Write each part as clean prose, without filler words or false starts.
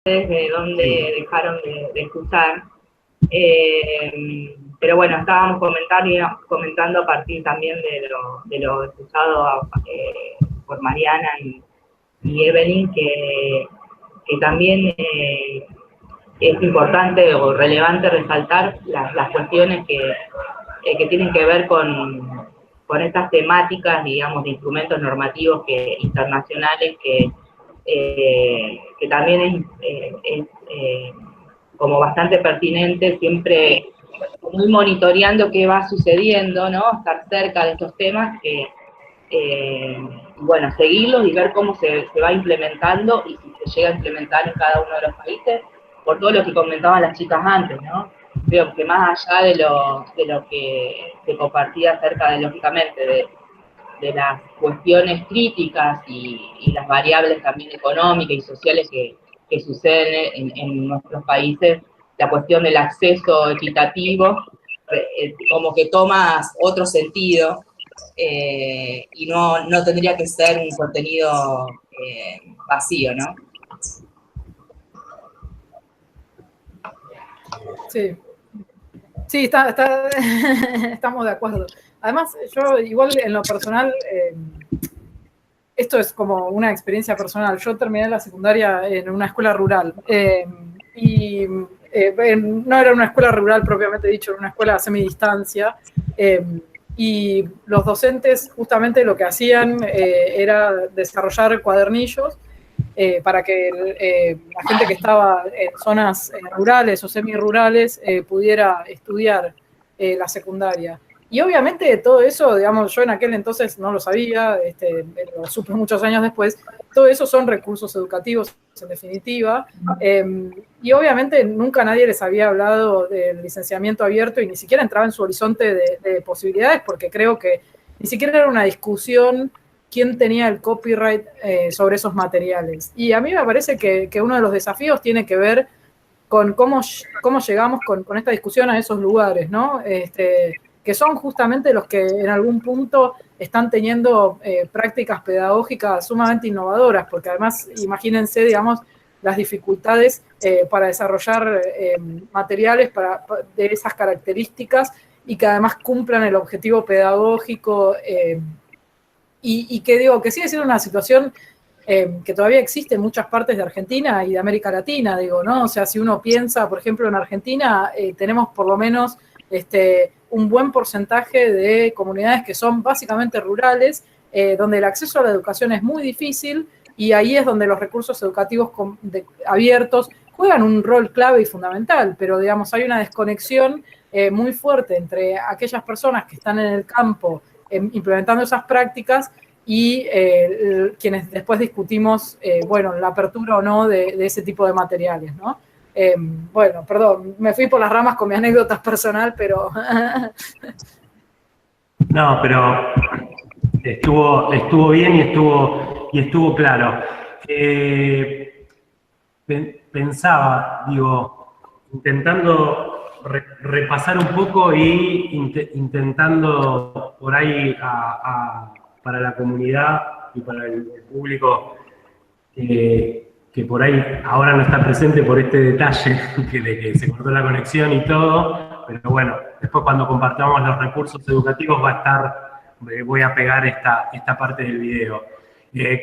de dónde Sí. dejaron de escuchar. Pero bueno, estábamos comentando a partir también de lo escuchado por Mariana y Evelyn, que también es importante o relevante resaltar las cuestiones que tienen que ver con estas temáticas, digamos, de instrumentos normativos internacionales que también es como bastante pertinente siempre muy monitoreando qué va sucediendo, ¿no? Estar cerca de estos temas bueno, seguirlos y ver cómo se va implementando y si se llega a implementar en cada uno de los países, por todo lo que comentaban las chicas antes, ¿no? Creo que más allá de lo que se compartía acerca de, lógicamente, de las cuestiones críticas y las variables también económicas y sociales que suceden en nuestros países, la cuestión del acceso equitativo como que toma otro sentido y no tendría que ser un contenido vacío, ¿no? Sí, sí, estamos de acuerdo. Además, yo igual en lo personal, esto es como una experiencia personal. Yo terminé la secundaria en una escuela rural y no era una escuela rural propiamente dicho, era una escuela a semidistancia. Y los docentes justamente lo que hacían era desarrollar cuadernillos para que la gente que estaba en zonas rurales o semirurales pudiera estudiar la secundaria. Y obviamente todo eso, digamos, yo en aquel entonces no lo sabía, lo supe muchos años después, todo eso son recursos educativos en definitiva, y obviamente nunca nadie les había hablado del licenciamiento abierto y ni siquiera entraba en su horizonte de posibilidades, porque creo que ni siquiera era una discusión quién tenía el copyright sobre esos materiales. Y a mí me parece que uno de los desafíos tiene que ver con cómo llegamos con esta discusión a esos lugares, ¿no? Que son justamente los que en algún punto están teniendo prácticas pedagógicas sumamente innovadoras, porque además, imagínense, digamos, las dificultades para desarrollar materiales de esas características y que además cumplan el objetivo pedagógico y que digo, que sigue siendo una situación que todavía existe en muchas partes de Argentina y de América Latina, digo, ¿no? O sea, si uno piensa, por ejemplo, en Argentina, tenemos por lo menos un buen porcentaje de comunidades que son básicamente rurales, donde el acceso a la educación es muy difícil y ahí es donde los recursos educativos abiertos juegan un rol clave y fundamental, pero digamos, hay una desconexión muy fuerte entre aquellas personas que están en el campo implementando esas prácticas y quienes después discutimos, bueno, la apertura o no de ese tipo de materiales, ¿no? Bueno, perdón, me fui por las ramas con mi anécdota personal, pero... No, pero estuvo bien y estuvo claro. Pensaba, digo, intentando repasar un poco y intentando por ahí para la comunidad y para el público que por ahí ahora no está presente por este detalle de que se cortó la conexión y todo, pero bueno, después cuando compartamos los recursos educativos va a estar, voy a pegar esta parte del video.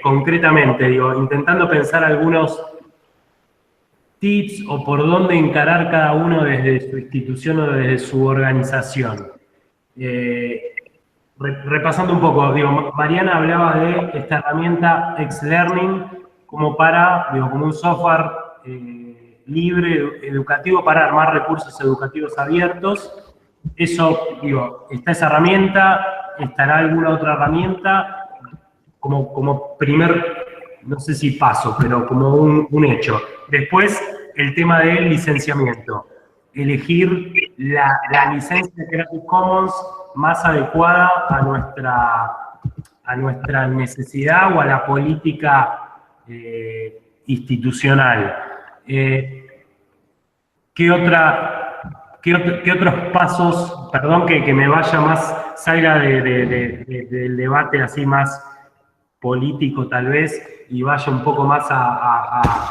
Concretamente, digo, intentando pensar algunos tips o por dónde encarar cada uno desde su institución o desde su organización. Repasando un poco, digo, Mariana hablaba de esta herramienta X-Learning como como un software libre, educativo para armar recursos educativos abiertos. Eso, digo, está esa herramienta, estará alguna otra herramienta como primer, no sé si paso, pero como un hecho. Después, el tema del licenciamiento. Elegir la licencia Creative Commons más adecuada a nuestra necesidad o a la política institucional. ¿Qué otros pasos, perdón que me vaya más, salga del debate así más político tal vez y vaya un poco más a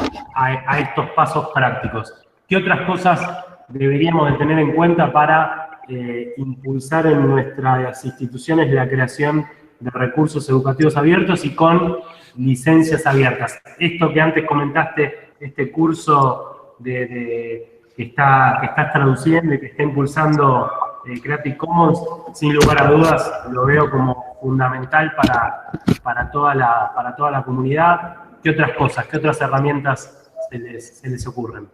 estos pasos prácticos. ¿Qué otras cosas deberíamos de tener en cuenta para impulsar en nuestras instituciones la creación de recursos educativos abiertos y con licencias abiertas? Esto que antes comentaste, este curso que estás traduciendo y que está impulsando Creative Commons, sin lugar a dudas, lo veo como fundamental para toda la comunidad. ¿Qué otras cosas, qué otras herramientas se les ocurren?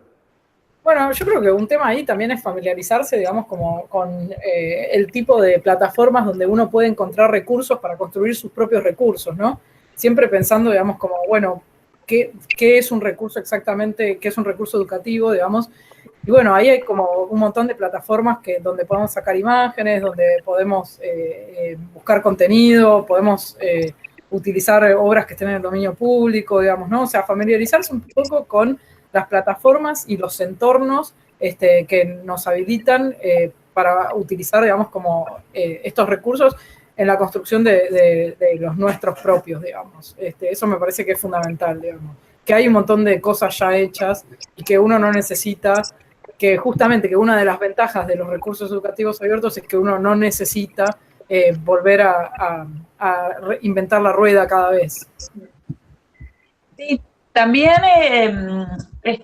Bueno, yo creo que un tema ahí también es familiarizarse, digamos, como con el tipo de plataformas donde uno puede encontrar recursos para construir sus propios recursos, ¿no? Siempre pensando, digamos, como, bueno, ¿qué es un recurso exactamente? ¿Qué es un recurso educativo, digamos? Y bueno, ahí hay como un montón de plataformas donde podemos sacar imágenes, donde podemos buscar contenido, podemos utilizar obras que estén en el dominio público, digamos, ¿no? O sea, familiarizarse un poco con las plataformas y los entornos que nos habilitan para utilizar, digamos, como estos recursos en la construcción de los nuestros propios, digamos. Eso me parece que es fundamental, digamos. Que hay un montón de cosas ya hechas y que uno no necesita, que justamente que una de las ventajas de los recursos educativos abiertos es que uno no necesita volver a inventar la rueda cada vez. Sí, también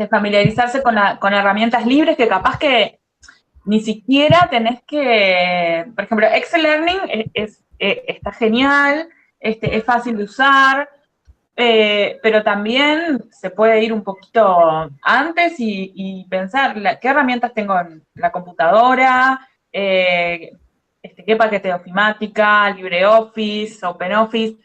familiarizarse con herramientas libres que capaz que ni siquiera tenés que, por ejemplo, Excel Learning está genial, es fácil de usar, pero también se puede ir un poquito antes y pensar qué herramientas tengo en la computadora, qué paquete de ofimática, LibreOffice, OpenOffice.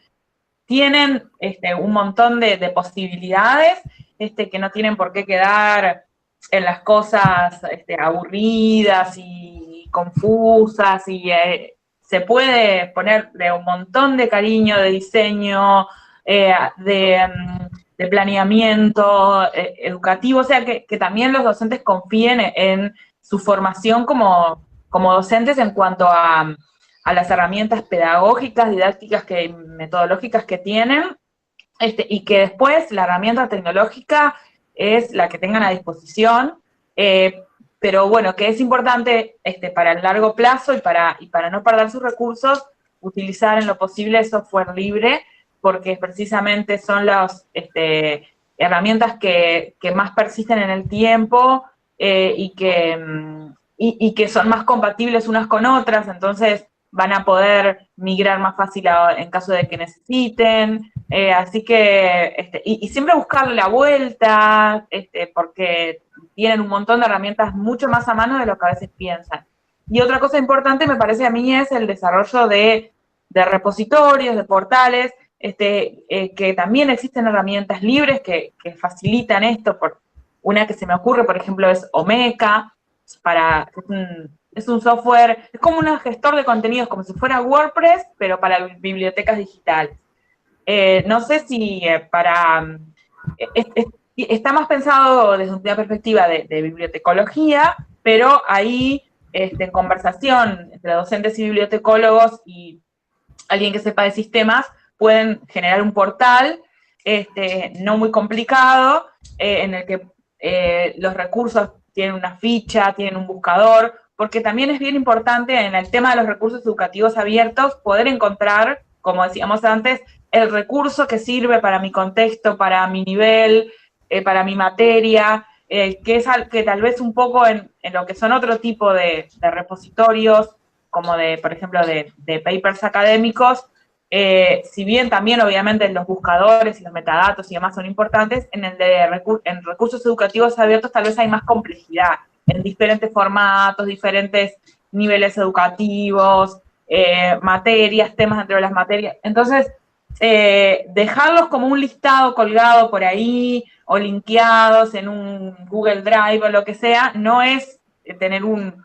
Tienen un montón de posibilidades que no tienen por qué quedar en las cosas aburridas y confusas, y se puede ponerle un montón de cariño, de diseño, de planeamiento educativo, o sea, que también los docentes confíen en su formación como docentes en cuanto a las herramientas pedagógicas, didácticas, metodológicas que tienen, y que después la herramienta tecnológica es la que tengan a disposición, pero bueno, que es importante para el largo plazo y para no perder sus recursos, utilizar en lo posible software libre, porque precisamente son las herramientas que más persisten en el tiempo y que son más compatibles unas con otras, entonces van a poder migrar más fácil en caso de que necesiten, así que, y siempre buscarle la vuelta, porque tienen un montón de herramientas mucho más a mano de lo que a veces piensan. Y otra cosa importante, me parece a mí, es el desarrollo de repositorios, de portales, que también existen herramientas libres que facilitan esto. Una que se me ocurre, por ejemplo, es Omeka, es un software, es como un gestor de contenidos, como si fuera WordPress, pero para bibliotecas digitales. No sé si está más pensado desde una perspectiva de bibliotecología, pero ahí, en conversación entre docentes y bibliotecólogos y alguien que sepa de sistemas, pueden generar un portal no muy complicado, en el que los recursos tienen una ficha, tienen un buscador, porque también es bien importante en el tema de los recursos educativos abiertos poder encontrar, como decíamos antes, el recurso que sirve para mi contexto, para mi nivel, para mi materia, que tal vez un poco en lo que son otro tipo de repositorios, como por ejemplo, de papers académicos, si bien también obviamente los buscadores y los metadatos y demás son importantes, en recursos educativos abiertos tal vez hay más complejidad, en diferentes formatos, diferentes niveles educativos, materias, temas dentro de las materias. Entonces, dejarlos como un listado colgado por ahí o linkeados en un Google Drive o lo que sea, no es tener un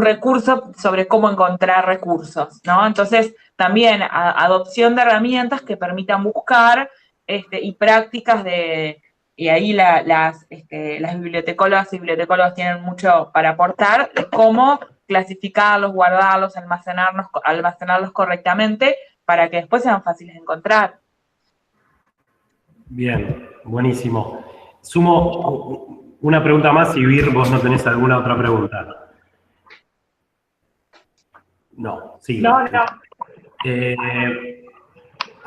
recurso sobre cómo encontrar recursos, ¿no? Entonces, también adopción de herramientas que permitan buscar y prácticas y ahí las bibliotecólogas y bibliotecólogos tienen mucho para aportar, de cómo clasificarlos, guardarlos, almacenarlos correctamente para que después sean fáciles de encontrar. Bien, buenísimo. Sumo una pregunta más y Vir, vos no tenés alguna otra pregunta. No, sí. No.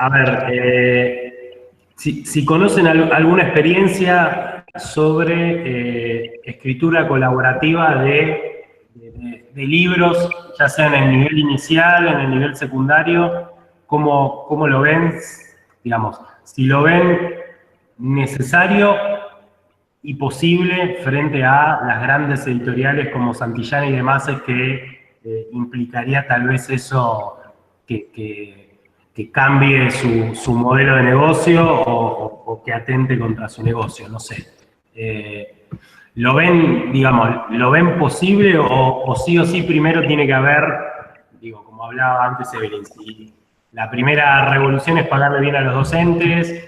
A ver, si conocen alguna experiencia sobre escritura colaborativa de libros, ya sea en el nivel inicial, en el nivel secundario, ¿cómo lo ven? Digamos, si lo ven necesario y posible frente a las grandes editoriales como Santillana y demás, es que implicaría tal vez eso que cambie su modelo de negocio o que atente contra su negocio, no sé. ¿Lo ven posible o sí primero tiene que haber, como hablaba antes Evelyn, si la primera revolución es pagarle bien a los docentes,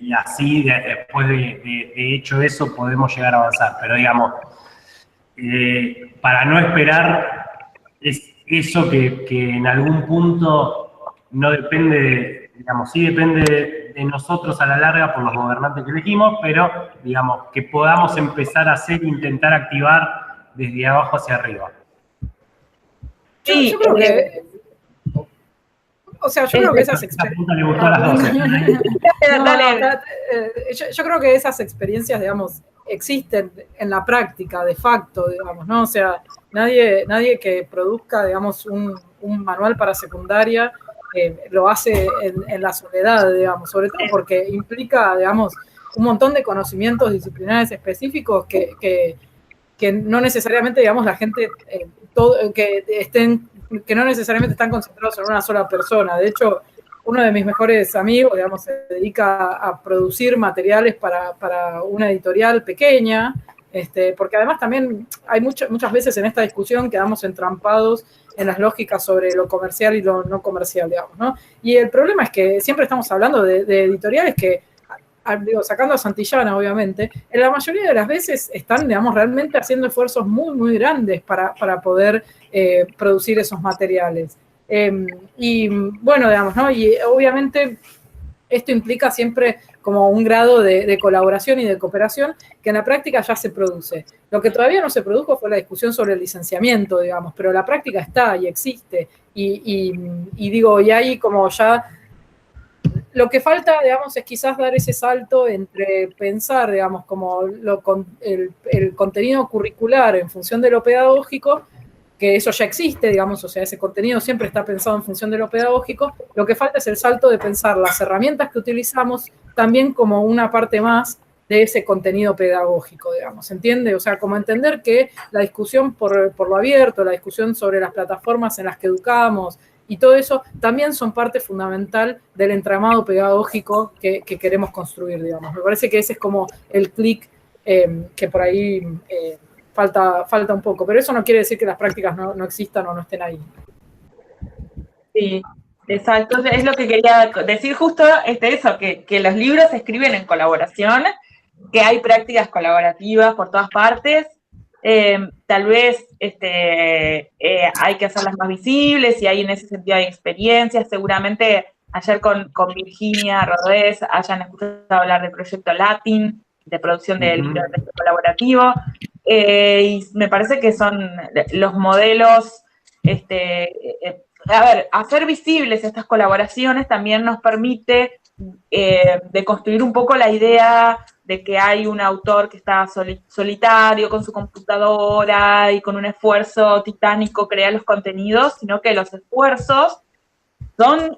y así después de hecho eso podemos llegar a avanzar, pero para no esperar eso que en algún punto no depende, sí depende de nosotros a la larga por los gobernantes que elegimos, pero que podamos empezar a hacer e intentar activar desde abajo hacia arriba. Sí, yo creo que... O sea, yo creo que esas experiencias... Yo creo que esas experiencias, existen en la práctica, de facto, ¿no? O sea, nadie que produzca, un manual para secundaria lo hace en la soledad, sobre todo porque implica, un montón de conocimientos disciplinares específicos que no necesariamente, la gente, que no necesariamente están concentrados en una sola persona. De hecho, uno de mis mejores amigos, se dedica a producir materiales para una editorial pequeña, porque además también hay muchas veces en esta discusión quedamos entrampados en las lógicas sobre lo comercial y lo no comercial, ¿no? Y el problema es que siempre estamos hablando de editoriales que, sacando a Santillana, obviamente, en la mayoría de las veces están, realmente haciendo esfuerzos muy, muy grandes para poder producir esos materiales. Y bueno, ¿no? Y obviamente esto implica siempre como un grado de colaboración y de cooperación que en la práctica ya se produce. Lo que todavía no se produjo fue la discusión sobre el licenciamiento, pero la práctica está y existe. Y ahí como ya... Lo que falta, es quizás dar ese salto entre pensar, como el contenido curricular en función de lo pedagógico, que eso ya existe, o sea, ese contenido siempre está pensado en función de lo pedagógico. Lo que falta es el salto de pensar las herramientas que utilizamos también como una parte más de ese contenido pedagógico, ¿se entiende? O sea, como entender que la discusión por lo abierto, la discusión sobre las plataformas en las que educamos, y todo eso también son parte fundamental del entramado pedagógico que queremos construir, Me parece que ese es como el clic que por ahí falta un poco. Pero eso no quiere decir que las prácticas no existan o no estén ahí. Sí, exacto. Es lo que quería decir justo, eso, que los libros se escriben en colaboración, que hay prácticas colaborativas por todas partes. Tal vez hay que hacerlas más visibles y hay en ese sentido hay experiencias. Seguramente ayer con Virginia Rodés hayan escuchado hablar del proyecto Latin, de producción de libros de texto colaborativo, y me parece que son los modelos, hacer visibles estas colaboraciones también nos permite deconstruir un poco la idea de que hay un autor que está solitario con su computadora y con un esfuerzo titánico crea los contenidos, sino que los esfuerzos son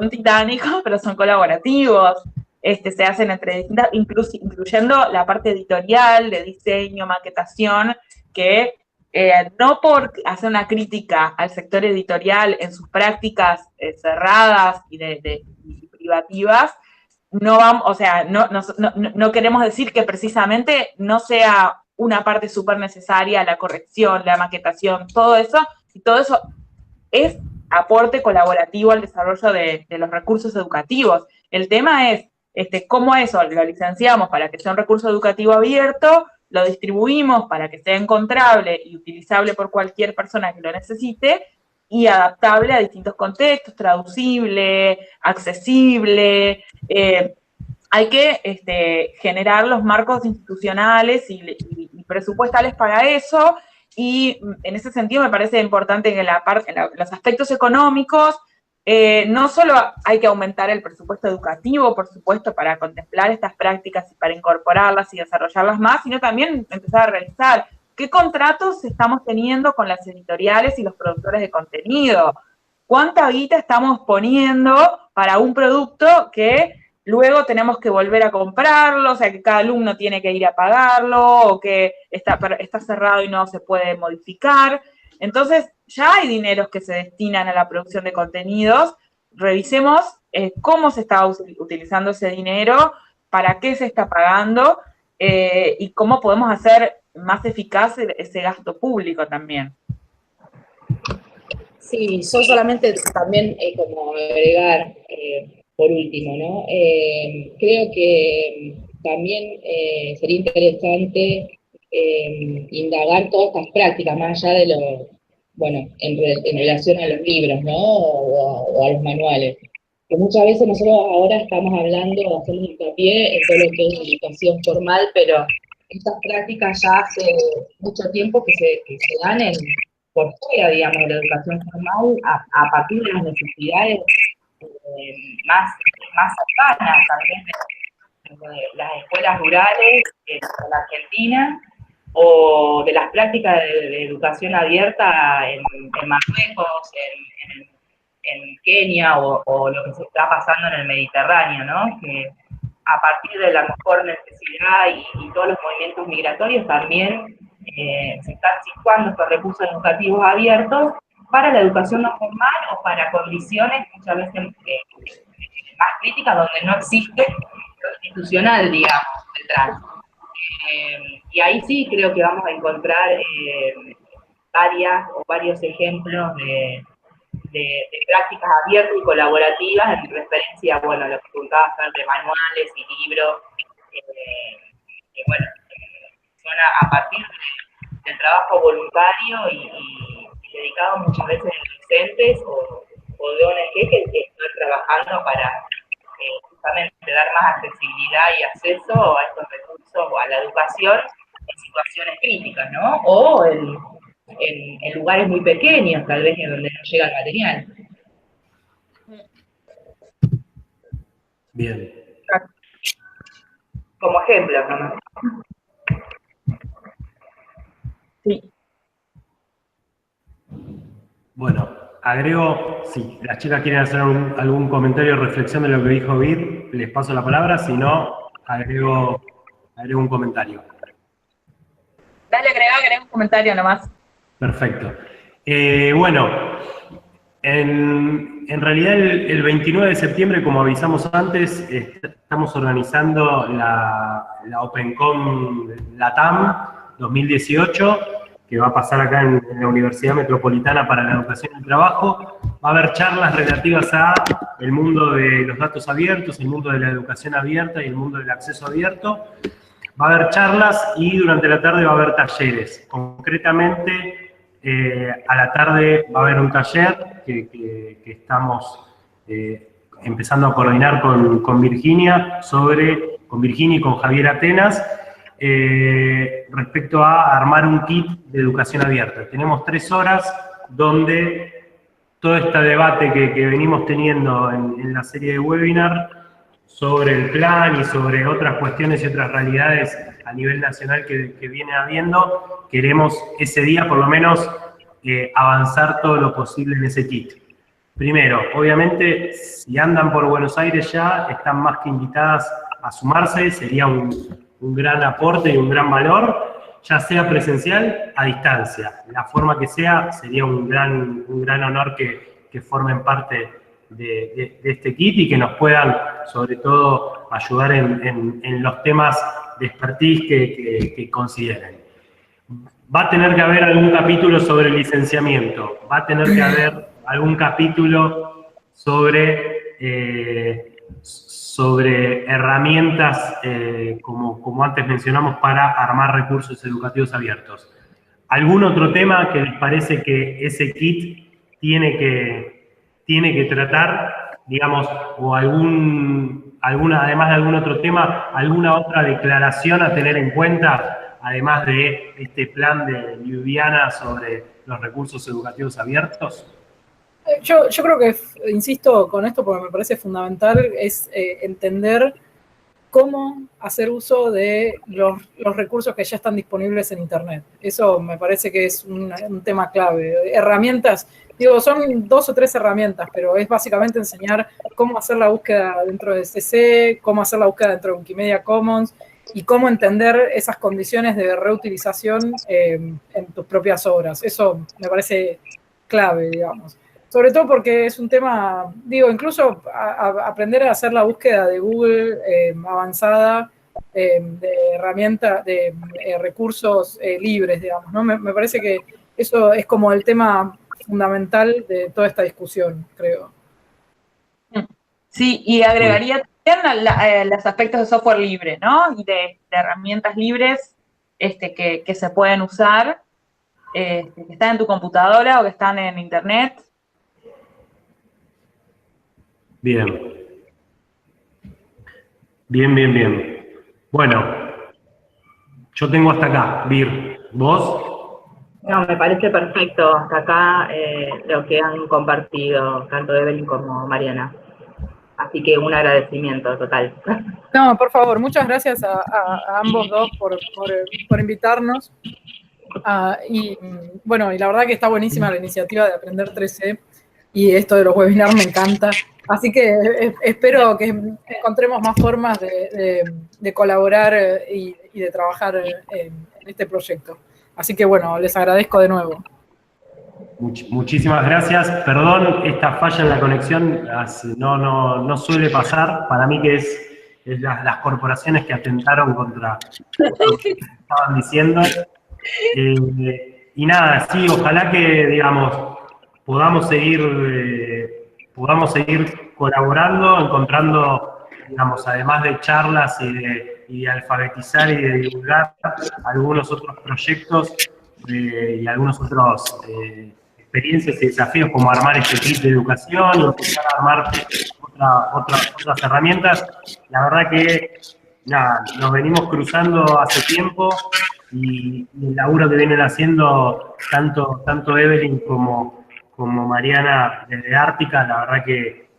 titánicos, pero son colaborativos, se hacen entre distintas, incluyendo la parte editorial, de diseño, maquetación, que no por hacer una crítica al sector editorial en sus prácticas cerradas y privativas, no queremos decir que precisamente no sea una parte súper necesaria la corrección, la maquetación, todo eso es aporte colaborativo al desarrollo de los recursos educativos. El tema es cómo eso lo licenciamos para que sea un recurso educativo abierto, lo distribuimos para que sea encontrable y utilizable por cualquier persona que lo necesite, y adaptable a distintos contextos, traducible, accesible. Hay que generar los marcos institucionales y presupuestales para eso, y en ese sentido me parece importante que en los aspectos económicos no solo hay que aumentar el presupuesto educativo, por supuesto, para contemplar estas prácticas y para incorporarlas y desarrollarlas más, sino también empezar a realizar qué contratos estamos teniendo con las editoriales y los productores de contenido, cuánta guita estamos poniendo para un producto que luego tenemos que volver a comprarlo, o sea, que cada alumno tiene que ir a pagarlo, o que está cerrado y no se puede modificar. Entonces, ya hay dineros que se destinan a la producción de contenidos. Revisemos cómo se está utilizando ese dinero, para qué se está pagando, y cómo podemos hacer más eficaz ese gasto público también. Sí, yo solamente también como agregar, por último, ¿no? Creo que también sería interesante indagar todas estas prácticas, más allá de lo, bueno, en relación a los libros, ¿no? O a los manuales. Que muchas veces nosotros ahora estamos hablando, hacemos hincapié en todo lo que es educación formal, pero estas prácticas ya hace mucho tiempo que se dan por fuera, digamos, de la educación formal, a partir de las necesidades más cercanas también de las escuelas rurales en la Argentina, o de las prácticas de educación abierta en Marruecos, en Kenia, o lo que se está pasando en el Mediterráneo, ¿no? Que a partir de la mejor necesidad y todos los movimientos migratorios también se están situando estos recursos educativos abiertos para la educación no formal o para condiciones muchas veces más críticas donde no existe lo institucional, digamos, detrás. Y ahí sí creo que vamos a encontrar varios ejemplos de prácticas abiertas y colaborativas en referencia, bueno, a lo que preguntaba de manuales y libros, que bueno, son a partir del trabajo voluntario y dedicado muchas veces a docentes o de ONG que están trabajando para justamente dar más accesibilidad y acceso a estos recursos, o a la educación en situaciones críticas, ¿no? O en lugares muy pequeños, tal vez, en donde no llega el material. Bien. Como ejemplo, nomás. Sí. Bueno, agrego, si las chicas quieren hacer algún comentario o reflexión de lo que dijo Vir, les paso la palabra, si no, agrego un comentario. Dale, agrega un comentario nomás. Perfecto. Bueno, en realidad el 29 de septiembre, como avisamos antes, estamos organizando la OpenCon LATAM 2018, que va a pasar acá en la Universidad Metropolitana para la Educación y el Trabajo. Va a haber charlas relativas a el mundo de los datos abiertos, el mundo de la educación abierta y el mundo del acceso abierto. Va a haber charlas y durante la tarde va a haber talleres. Concretamente, a la tarde va a haber un taller que estamos empezando a coordinar con Virginia, con Virginia y con Javier Atenas, respecto a armar un kit de educación abierta. Tenemos 3 horas donde todo este debate que venimos teniendo en la serie de webinar sobre el plan y sobre otras cuestiones y otras realidades a nivel nacional que viene habiendo, queremos ese día por lo menos avanzar todo lo posible en ese kit. Primero, obviamente, si andan por Buenos Aires ya, están más que invitadas a sumarse, sería un gran aporte y un gran valor, ya sea presencial, a distancia. La forma que sea, sería un gran honor que formen parte de este kit y que nos puedan, sobre todo, ayudar en los temas de expertise que consideren. Va a tener que haber algún capítulo sobre licenciamiento, va a tener que haber algún capítulo sobre sobre herramientas, como antes mencionamos, para armar recursos educativos abiertos. ¿Algún otro tema que les parece que ese kit tiene que tratar, digamos, o además de algún otro tema, alguna otra declaración a tener en cuenta, además de este plan de Ljubljana sobre los recursos educativos abiertos? Yo creo que, insisto con esto porque me parece fundamental, es entender cómo hacer uso de los recursos que ya están disponibles en Internet. Eso me parece que es un tema clave. Herramientas, digo, son 2 o 3 herramientas, pero es básicamente enseñar cómo hacer la búsqueda dentro de CC, cómo hacer la búsqueda dentro de Wikimedia Commons y cómo entender esas condiciones de reutilización en tus propias obras. Eso me parece clave, digamos. Sobre todo porque es un tema, digo, incluso aprender a hacer la búsqueda de Google avanzada de herramientas, de recursos libres, digamos, ¿no? Me parece que eso es como el tema fundamental de toda esta discusión, creo. Sí, y agregaría también los aspectos de software libre, ¿no? Y de herramientas libres que se pueden usar, que están en tu computadora o que están en Internet. Bien. Bien. Bueno, yo tengo hasta acá. Vir, ¿vos? No, me parece perfecto hasta acá lo que han compartido tanto Evelyn como Mariana. Así que un agradecimiento total. No, por favor, muchas gracias a ambos dos por invitarnos. Y bueno, y la verdad que está buenísima la iniciativa de Aprender 3C y esto de los webinars me encanta. Así que espero que encontremos más formas de colaborar y de trabajar en este proyecto. Así que bueno, les agradezco de nuevo. Muchísimas gracias. Perdón esta falla en la conexión, no suele pasar. Para mí que es las corporaciones que atentaron contra lo que estaban diciendo. Y nada, sí, ojalá que, digamos, podamos seguir colaborando, encontrando, digamos, además de charlas y de alfabetizar y de divulgar algunos otros proyectos y algunos otros experiencias y desafíos, como armar este kit de educación y empezar a armar otras herramientas. La verdad que, nada, nos venimos cruzando hace tiempo y el laburo que vienen haciendo tanto Evelyn como Mariana desde Ártica, la verdad que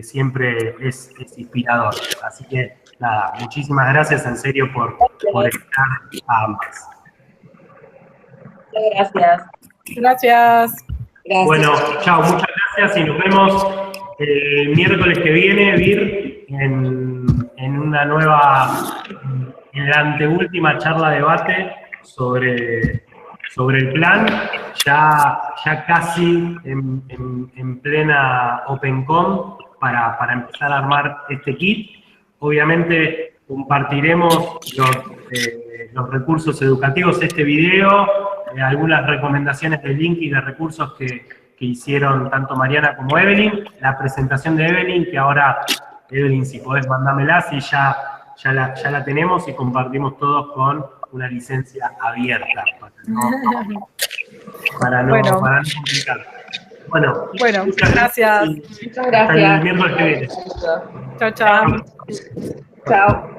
siempre es inspirador. Así que, nada, muchísimas gracias en serio por estar a ambas. Gracias. Gracias. Bueno, chao, muchas gracias y nos vemos el miércoles que viene, Vir, en la anteúltima charla debate sobre el plan, ya casi en plena OpenCon para empezar a armar este kit. Obviamente compartiremos los recursos educativos, este video, algunas recomendaciones de link y de recursos que hicieron tanto Mariana como Evelyn, la presentación de Evelyn, que ahora, Evelyn, si podés mandármela, si ya la tenemos y compartimos todos con una licencia abierta, para no complicar. Bueno, muchas gracias. Muchas gracias. Hasta el miércoles que viene. Chao. Chao.